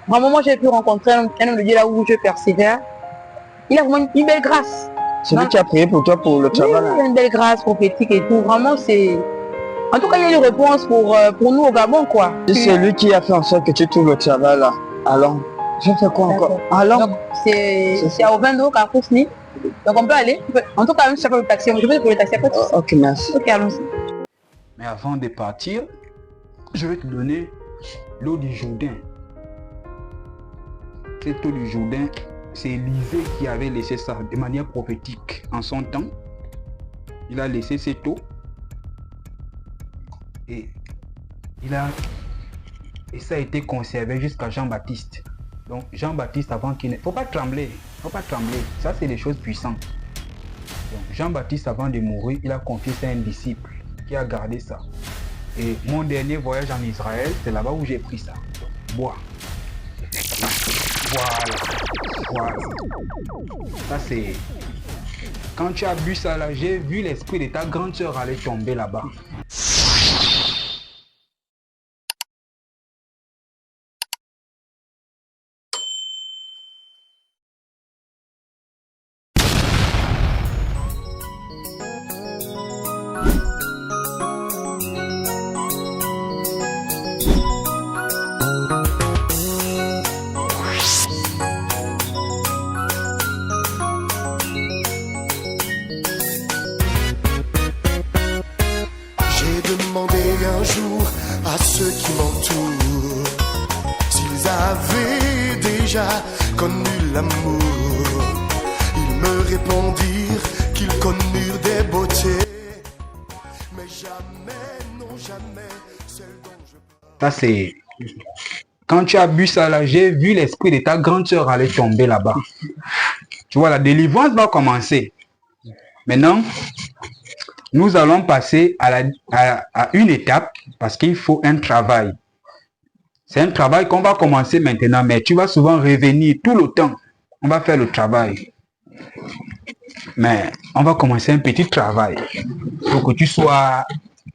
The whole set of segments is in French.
Vraiment, moi, j'ai pu rencontrer un homme de Dieu là où je persévère. Il a vraiment une belle grâce. C'est lui qui a prié pour toi pour le Oui, travail. il a une belle grâce prophétique et tout. Vraiment, c'est... En tout cas, il y a une réponse pour nous au Gabon, quoi. C'est lui qui a fait en sorte que tu trouves le travail là. Alors, je fais quoi encore? Alors, donc, c'est à Ovendo, Carrefour Sni. Donc, on peut aller. En tout cas, même si ça peut le taxi, je peux le taxi après tout. ok, merci. Ok, allons-y. Mais avant de partir, je vais te donner l'eau du Jourdain. Cette eau du Jourdain, c'est Élisée qui avait laissé ça de manière prophétique en son temps. Il a laissé cette eau et ça a été conservé jusqu'à Jean-Baptiste. Donc Jean-Baptiste avant qu'il ne... Faut pas trembler. Ça c'est des choses puissantes. Donc Jean-Baptiste avant de mourir, il a confié ça à un disciple qui a gardé ça. Et mon dernier voyage en Israël, c'est là-bas où j'ai pris ça. Donc, bois. Voilà. Ça c'est... Quand tu as bu ça là, j'ai vu l'esprit de ta grande sœur aller tomber là-bas. Un jour à ceux qui m'entourent s'ils avaient déjà connu l'amour. Ils me répondirent qu'ils connurent des beautés, mais jamais, non jamais, celle dont je parle. Ça c'est... Quand tu as bu ça là, j'ai vu l'esprit de ta grande sœur aller tomber là-bas. Tu vois, la délivrance va commencer. Maintenant, nous allons passer à une étape parce qu'il faut un travail. C'est un travail qu'on va commencer maintenant, mais tu vas souvent revenir tout le temps. On va faire le travail. Mais on va commencer un petit travail pour que tu sois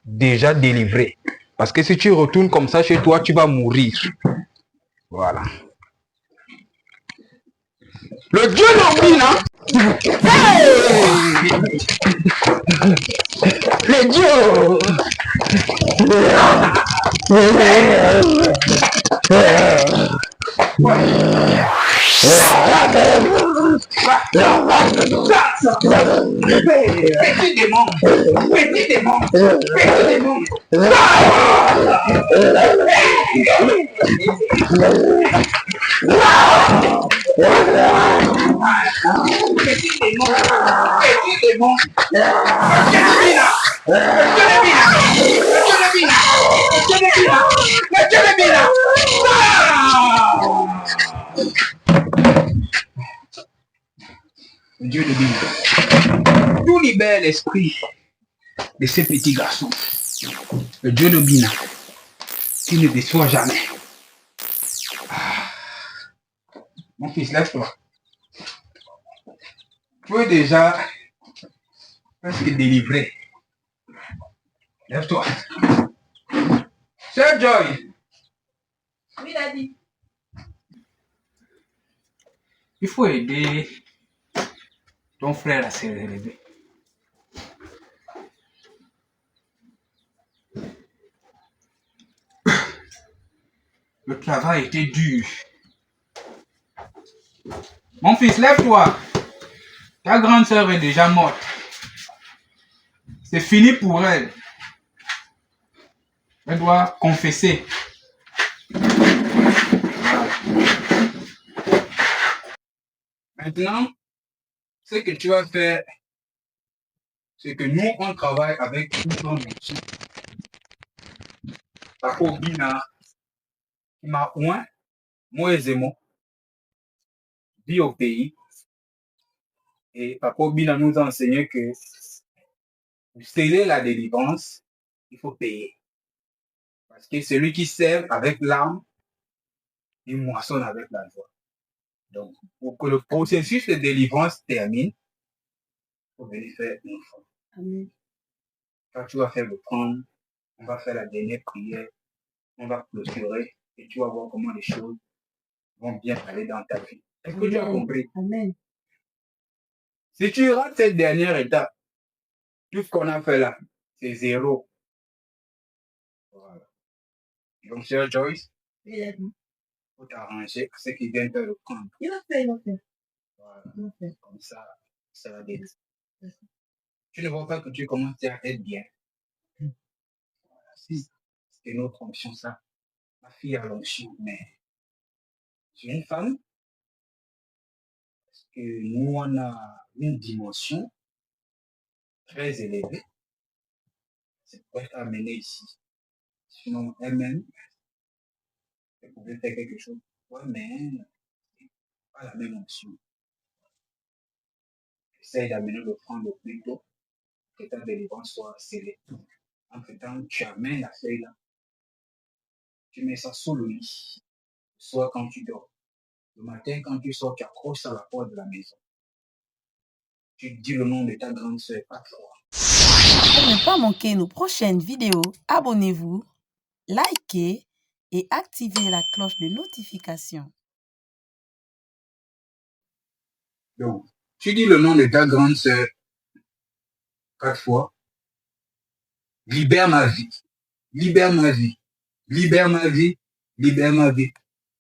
déjà délivré. Parce que si tu retournes comme ça chez toi, tu vas mourir. Voilà. Le Dieu d'Obina. Hey! Le Dieu. Petit démon. Petit démon. Petit démon. Dieu de Bina. Tout libère l'esprit de ces petits garçons. Le Dieu de Bina, qui ne déçoit jamais. Mon fils, lève-toi. Tu es déjà presque délivré. Lève-toi. Sœur Joy. Oui, Daddy. Il faut aider ton frère à se relever. Le travail était dur. Mon fils, lève-toi. Ta grande sœur est déjà morte. C'est fini pour elle. Elle doit confesser. Maintenant, ce que tu vas faire, c'est que nous, on travaille avec une grande outil. Pako Bina, qui m'a oint, moi aisément, dit au pays. Et Pako Bina nous a enseigné que pour sceller la délivrance, il faut payer. Parce que celui qui sème avec l'âme, il moissonne avec la joie. Donc, pour que le processus de délivrance termine, il faut venir faire une fois. Amen. Quand tu vas faire le prendre, on va faire la dernière prière, on va clôturer et tu vas voir comment les choses vont bien aller dans ta vie. Est-ce que tu as compris? Amen. Si tu rates cette dernière étape, tout ce qu'on a fait là, c'est zéro. Voilà. Donc, cher Joyce, il faut t'arranger à ce qui vient te le prendre. Il a fait. Voilà. Comme ça va bien. Tu ne vois pas que tu commences à être bien. Voilà. Si c'est notre onction, ça. Ma fille a l'onction, mais c'est une femme. Parce que nous, on a une dimension très élevée. C'est pour être amené ici. Sinon, elle-même, elle pouvait faire quelque chose. Ouais, mais c'est pas la même onction. Essaye d'amener le prendre le plus tôt, que ta délivrance soit scellée. Entre-temps, tu amènes la feuille là, tu mets ça sous le lit, soit quand tu dors. Le matin, quand tu sors, tu accroches ça à la porte de la maison. Tu dis le nom de ta grande sœur, pas trop. Pour ne pas manquer nos prochaines vidéos, abonnez-vous, likez et activez la cloche de notification. Donc, tu dis le nom de ta grande sœur 4 fois. Libère ma vie. Libère ma vie. Libère ma vie. Libère ma vie.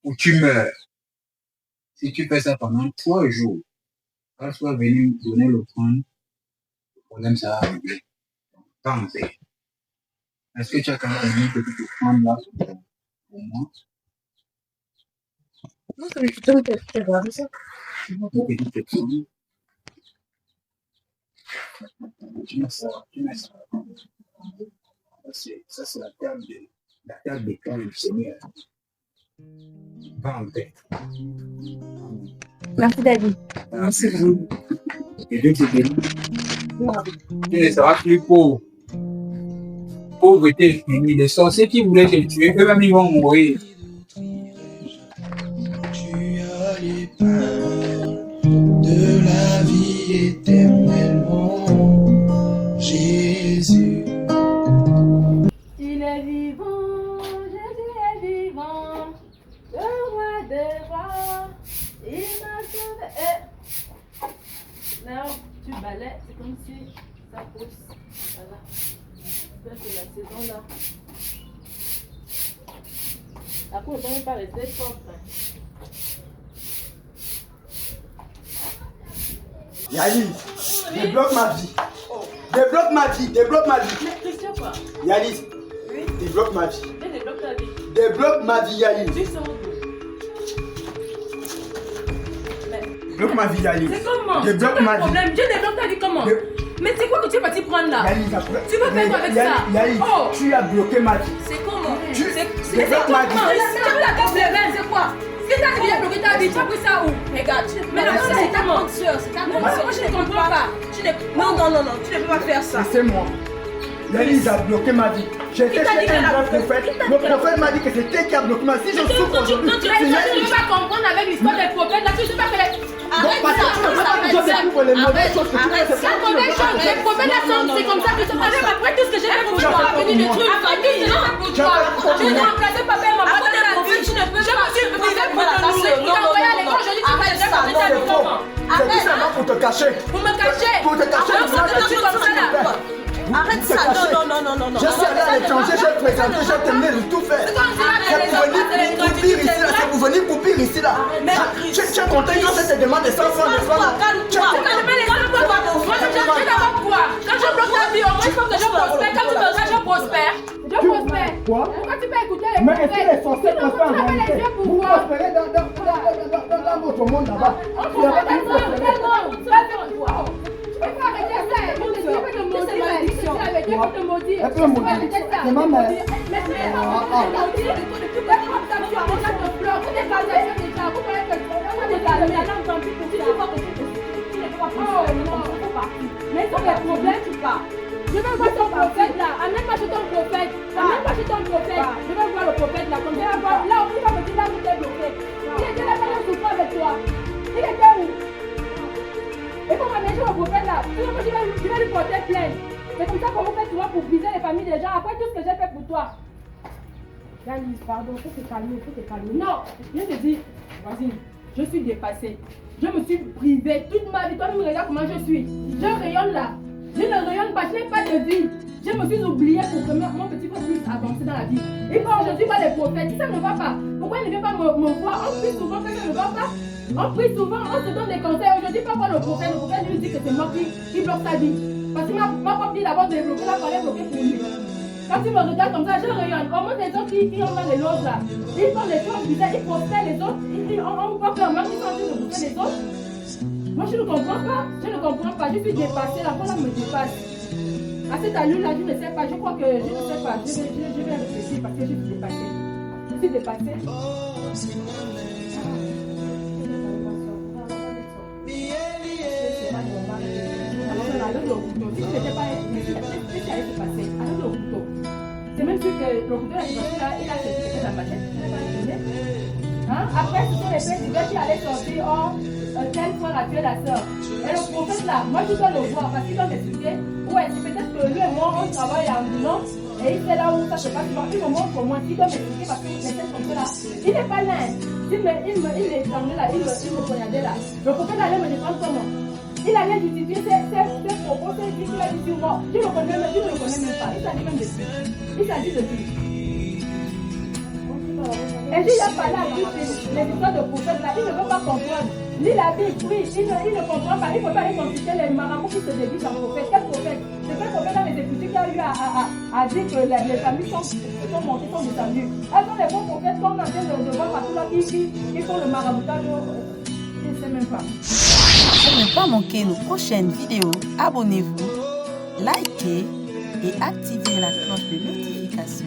Ou tu meurs. Si tu fais ça pendant 3 jours, quand tu vas venir donner le prendre, le problème ça va régler. Pensez. Est-ce que tu as quand même une petite offrande là pour moi? Non, c'est grave ça. Une petite offrande. Tu mets ça. Ça, c'est la table des plans du Seigneur. Va en paix. Merci David. Merci beaucoup. Que Dieu te bénisse. Tu ne seras plus pauvre. Pauvreté finie. Les sorciers qui voulaient te tuer, eux-mêmes ils vont mourir. Tu as les pains de la vie éternelle, mon Jésus. Il est vivant, Jésus est vivant, le roi des rois, il m'a sauvé. Là, tu balais, c'est comme si ça pousse. Voilà. Ça, c'est la saison là. Après, on ne peut même pas rester propre. Yalis, débloque ma vie. Débloque ma vie, débloque ma vie. Mais Christian, quoi? Yalis, Oui. débloque ma vie. Mais débloque ta vie. Débloque ma vie, Yalis. Tu sors d'où? Débloque ma vie, Yalis. C'est comment? Débloque C'est ma quoi le vie. problème? Dieu débloque ta vie comment? Mais c'est quoi que tu es parti prendre là? Yalis, après. Tu veux faire quoi avec ça? Yalis, Oh. tu as bloqué ma vie. C'est comment? Tu C'est débloques ma comment? vie. Tu as la table de main, c'est quoi? Si t'as déjà bloqué ta vie, tu as pris ça où? Regarde, mais la chose c'est ta grande soeur, c'est ta grande soeur. Moi je ne comprends pas. Non, tu ne peux pas faire ça. Laissez-moi. Yalis a bloqué ma vie. J'étais Qui t'a dit chez un qu'elle a grand bloqué? prophète. Qui t'a Le dit qu'elle a prophète m'a dit que c'était qui a bloqué ma vie. Si je souffre aujourd'hui, Quand tu c'est ne Yalis. peux pas comprendre avec l'histoire des prophètes, là tu sais pas que les... Donc, parce que tu ne veux pas que je découvre les mauvaises choses que tu fais. C'est C'est mauvaise chose, les prophètes là c'est comme ça que tu parles. Après tout ce que j'ai fait pour toi, venir de trucs, après tout ce que j'ai fait pour toi, tu n'as remplacé papa et maman dans la vie, tu ne peux pas. Je me suis brisé pour te nourrir, pour t'envoyer à l'école, je dis tu vas déjà porter ta vie comment? C'est tout simplement pour te cacher. Pour me cacher. Pour te cacher. Tu comme ça là. Arrête ça, non. Je suis allé à l'étranger, j'ai présenté, j'ai terminé de tout faire. C'est pour venir ici là, c'est pour venir poupir ici là. Tu es content quand je te demande 100 francs, n'est-ce pas? Tu es content. Quand je bloque ta vie, au moins il faut que je prospère. Quand tu me regardes, je prospère. Je prospère. Quoi? Pourquoi tu peux écouter les Mais est-ce que les sorciers prospèrent en Tu fais les réalité? yeux pour Vous voir. prospérez dans votre monde là-bas. Il y a pas une prospérité. Tu peux pas arrêter ça. Je peux te maudire. Je peux te maudire. Elle peut me maudire. C'est ma mère. Mais tu peux pas me maudire. Tu peux comme ça, tu as déjà te pleure. Tu n'es pas déjà. Vous voyez que tu es calme. Tu dis pas que tu ne peux pas partir. Mais quand il y a problème, tu pars. Je vais voir ton prophète là. Amène-moi chez ton prophète. Amène-moi chez ton prophète. Je vais voir le prophète là. Comme je vais voir. Là où il va me dire là où tu es bloqué. Il était là quand je souffrais avec toi. Il était où? Et pour m'amener au prophète là, tu vas lui porter plainte. C'est comme ça qu'on vous fait souvent pour briser les familles des gens. Après tout ce que j'ai fait pour toi. Yalis, pardon, faut te calmer, faut te calmer. Non, je te dis, Vas-y, je suis dépassée. Je me suis brisée toute ma vie. Toi-même, regarde comment je suis. Je rayonne là. Je ne rayonne pas, je n'ai pas de vie. Je me suis oubliée pour que mon petit peu puisse avancer dans la vie. Et quand je ne suis pas les prophètes, si ça ne va pas, pourquoi il ne vient pas me voir? On prie souvent quand ça ne va pas. On prie souvent, on se donne des conseils. Aujourd'hui, pas voir le prophète lui dit que c'est moi qui bloque sa vie. Parce que ma propre vie d'abord débloquée, là, il fallait bloquer pour lui. Quand tu me regardes comme ça, je rayonne. Au moins, les autres qui ont dans les loges là, ils font des choses bizarres, ils prospèrent les autres, on voit clairement qu'ils sont en train de bouffer les autres. Moi, je ne comprends pas. Je ne comprends pas. Je suis dépassée. La foi là me dépasse. À cette allure-là, je ne sais pas. Je crois que je ne sais pas. Je vais réfléchir parce que je suis dépassée. Je suis dépassée. Avec le couteau, si ce n'était pas ce qui allait se passer, avec le couteau. C'est même sûr que le couteau là, il a cherché la machette, il n'a pas donné. Hein? Après, ce sont les pères divers qui allaient sortir, tel frère a tué la soeur. Et le prophète là, moi je dois le voir parce qu'il doit m'expliquer. Ouais, c'est peut-être que lui et moi on travaille en binôme et il sait là où ça se passe. Il me montre pour moi, il doit m'expliquer parce que les têtes comme ça là, il n'est pas là. Il est tombé là, il me poignardait là. Le prophète allait me défendre comment? Il allait justifier ses propos, ses dit qu'il a dit sur moi. Je ne le connais même pas. Il s'agit même de lui. Il s'agit de lui. Et je lui ai parlé à lui, les histoires de prophètes là, il ne veut pas comprendre. Lui, la Bible, oui, il ne comprend pas. Il ne peut pas aller consulter les marabouts qui se déguisent en prophète. Quel prophète? C'est quel prophète dans les députés qui a eu à dire que les familles sont montées, sont descendues. Elles sont les bons prophètes qu'on est en train de voir partout là qui font le maraboutage. Je ne sais même pas. Pour ne pas manquer nos prochaines vidéos, abonnez-vous, likez et activez la cloche de notification.